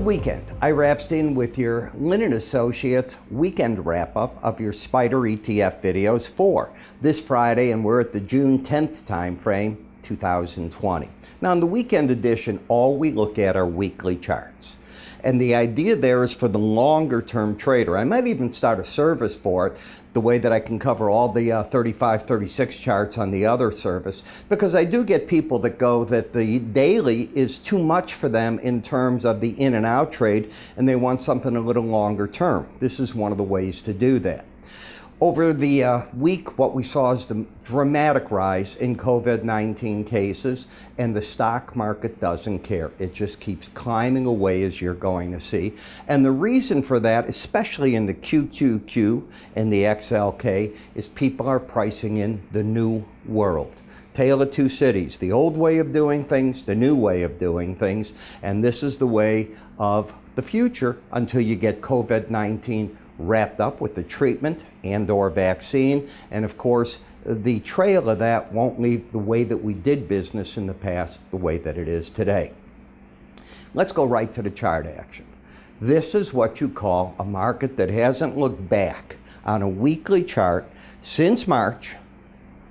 weekend. Ira Epstein with your Linn Associates weekend wrap-up of your SPDR ETF videos for this Friday, and we're at the June 10th time frame, 2020. Now, in the weekend edition, all we look at are weekly charts. And the idea there is for the longer-term trader. I might even start a service for it, the way that I can cover all the 35, 36 charts on the other service, because I do get people that go that the daily is too much for them in terms of the in and out trade, and they want something a little longer term. This is one of the ways to do that. Over the week, what we saw is the dramatic rise in COVID-19 cases, and the stock market doesn't care. It just keeps climbing away, as you're going to see. And the reason for that, especially in the QQQ and the XLK, is people are pricing in the new world. Tale of two cities, the old way of doing things, the new way of doing things, and this is the way of the future until you get COVID-19 wrapped up with the treatment and or vaccine. And of course, the trail of that won't leave the way that we did business in the past the way that it is today. Let's go right to the chart action. This is what you call a market that hasn't looked back on a weekly chart since March,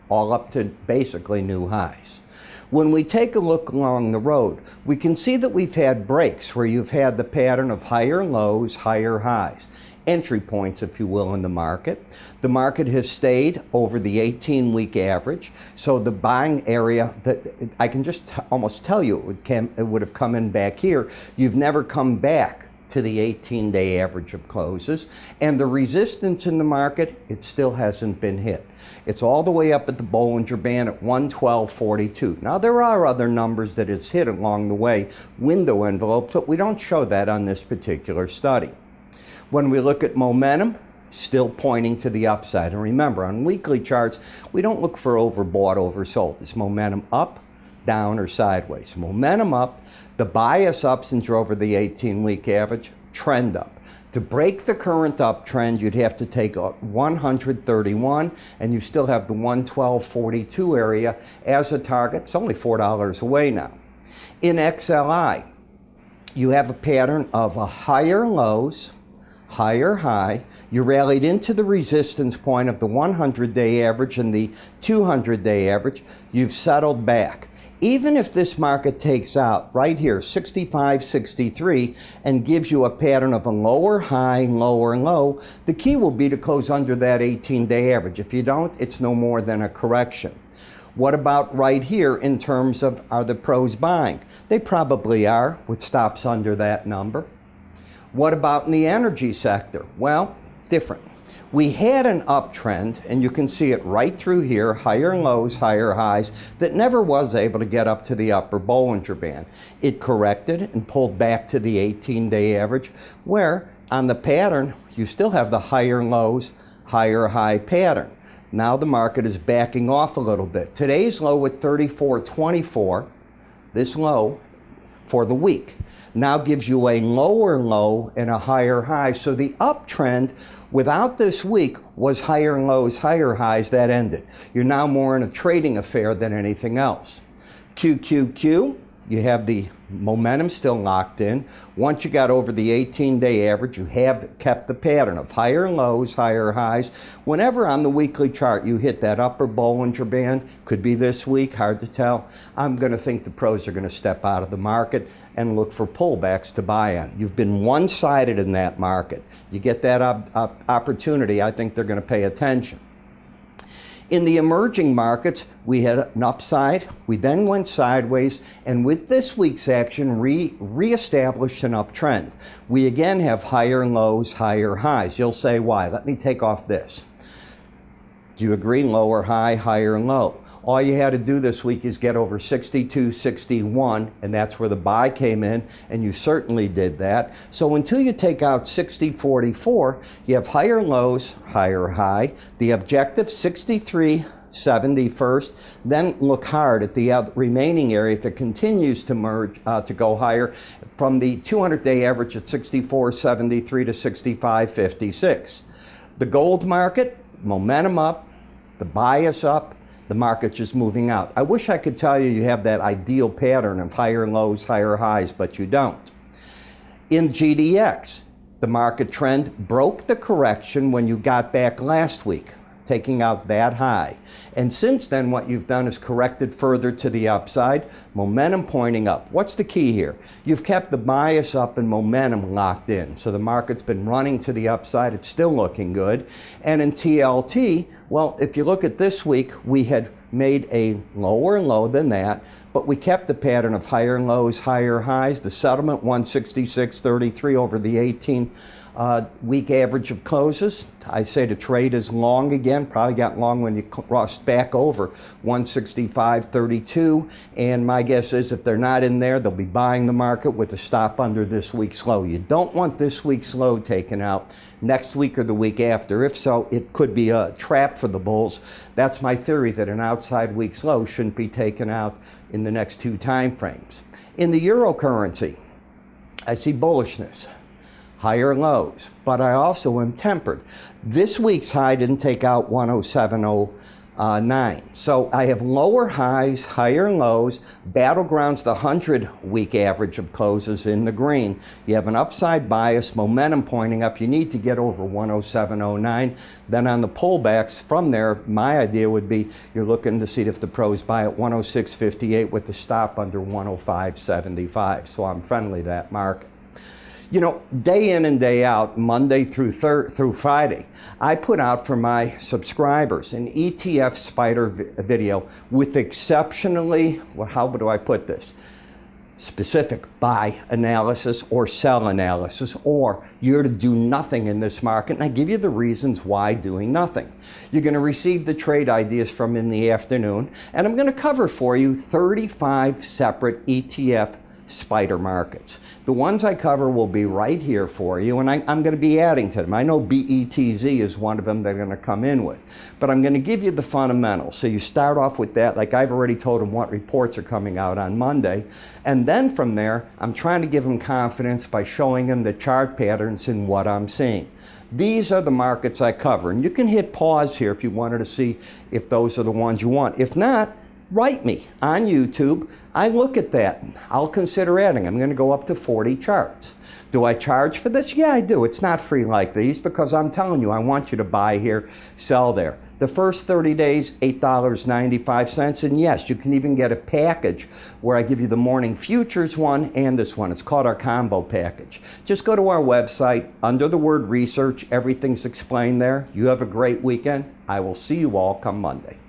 all up to basically new highs. When we take a look along the road, we can see that we've had breaks where you've had the pattern of higher lows, higher highs. Entry points, if you will, in the market. The market has stayed over the 18-week average, so the buying area that I can just almost tell you it would have come in back here. You've never come back to the 18-day average of closes, and the resistance in the market, it still hasn't been hit. It's all the way up at the Bollinger Band at 112.42. Now, there are other numbers that it's hit along the way, window envelopes, but we don't show that on this particular study. When we look at momentum, still pointing to the upside. And remember, on weekly charts, we don't look for overbought, oversold. It's momentum up, down, or sideways. Momentum up, the bias up since you're over the 18-week average, trend up. To break the current uptrend, you'd have to take a 131, and you still have the 112.42 area as a target. It's only $4 away now. In XLI, you have a pattern of a higher lows, higher high. You rallied into the resistance point of the 100-day average and the 200-day average. You've settled back. Even if this market takes out right here 65, 63 and gives you a pattern of a lower high, lower low, the key will be to close under that 18-day average. If you don't, it's no more than a correction. What about right here in terms of, are the pros buying? They probably are, with stops under that number. What about in the energy sector? Well, different. We had an uptrend, and you can see it right through here, higher lows, higher highs, that never was able to get up to the upper Bollinger Band. It corrected and pulled back to the 18-day average, where on the pattern, you still have the higher lows, higher high pattern. Now the market is backing off a little bit. Today's low at 34.24, this low for the week, now gives you a lower low and a higher high. So the uptrend without this week was higher lows, higher highs. That ended. You're now more in a trading affair than anything else. QQQ, you have the momentum still locked in. Once you got over the 18-day average, you have kept the pattern of higher lows, higher highs. Whenever on the weekly chart you hit that upper Bollinger Band, could be this week, hard to tell, I'm going to think the pros are going to step out of the market and look for pullbacks to buy on. You've been one-sided in that market. You get that opportunity, I think they're going to pay attention. In the emerging markets, we had an upside, we then went sideways, and with this week's action, reestablished an uptrend. We again have higher lows, higher highs. You'll say, why? Let me take off this. Do you agree? Lower high, higher low. All you had to do this week is get over 62, 61, and that's where the buy came in, and you certainly did that. So until you take out 60.44, you have higher lows, higher high. The objective, 63.70 first, then look hard at the remaining area if it continues to merge, to go higher from the 200-day average at 64.73 to 65.56. The gold market, momentum up, the bias up, the market's just moving out. I wish I could tell you you have that ideal pattern of higher lows, higher highs, but you don't. In GDX, the market trend broke the correction when you got back last week, taking out that high. And since then, what you've done is corrected further to the upside, momentum pointing up. What's the key here? You've kept the bias up and momentum locked in. So the market's been running to the upside. It's still looking good. And in TLT, well, if you look at this week, we had made a lower low than that, but we kept the pattern of higher lows, higher highs. The settlement 166.33 over the 18 week average of closes. I say the trade is long again, probably got long when you crossed back over 165.32, and my guess is if they're not in there, they'll be buying the market with a stop under this week's low. You don't want this week's low taken out next week or the week after. If so, it could be a trap for the bulls. That's my theory, that an outside week's low shouldn't be taken out in the next two time frames. In the euro currency, I see bullishness, higher lows, but I also am tempered. This week's high didn't take out 107.09. So I have lower highs, higher lows. Battlegrounds, the 100-week average of closes in the green. You have an upside bias, momentum pointing up. You need to get over 107.09. Then on the pullbacks from there, my idea would be you're looking to see if the pros buy at 106.58 with the stop under 105.75. So I'm friendly to that market. You know, day in and day out, Monday through Friday, I put out for my subscribers an ETF spider video with exceptionally, well, how do I put this? Specific buy analysis or sell analysis, or you're to do nothing in this market. And I give you the reasons why doing nothing. You're going to receive the trade ideas from in the afternoon, and I'm going to cover for you 35 separate ETF spider markets. The ones I cover will be right here for you, and I'm going to be adding to them. I know BETZ is one of them they're going to come in with, but I'm going to give you the fundamentals. So you start off with that, like I've already told them what reports are coming out on Monday, and then from there, I'm trying to give them confidence by showing them the chart patterns in what I'm seeing. These are the markets I cover, and you can hit pause here if you wanted to see if those are the ones you want. If not, write me on YouTube. I look at that. I'll consider adding. I'm going to go up to 40 charts. Do I charge for this? Yeah, I do. It's not free like these because I'm telling you, I want you to buy here, sell there. The first 30 days, $8.95. And yes, you can even get a package where I give you the morning futures one and this one. It's called our combo package. Just go to our website. Under the word research, everything's explained there. You have a great weekend. I will see you all come Monday.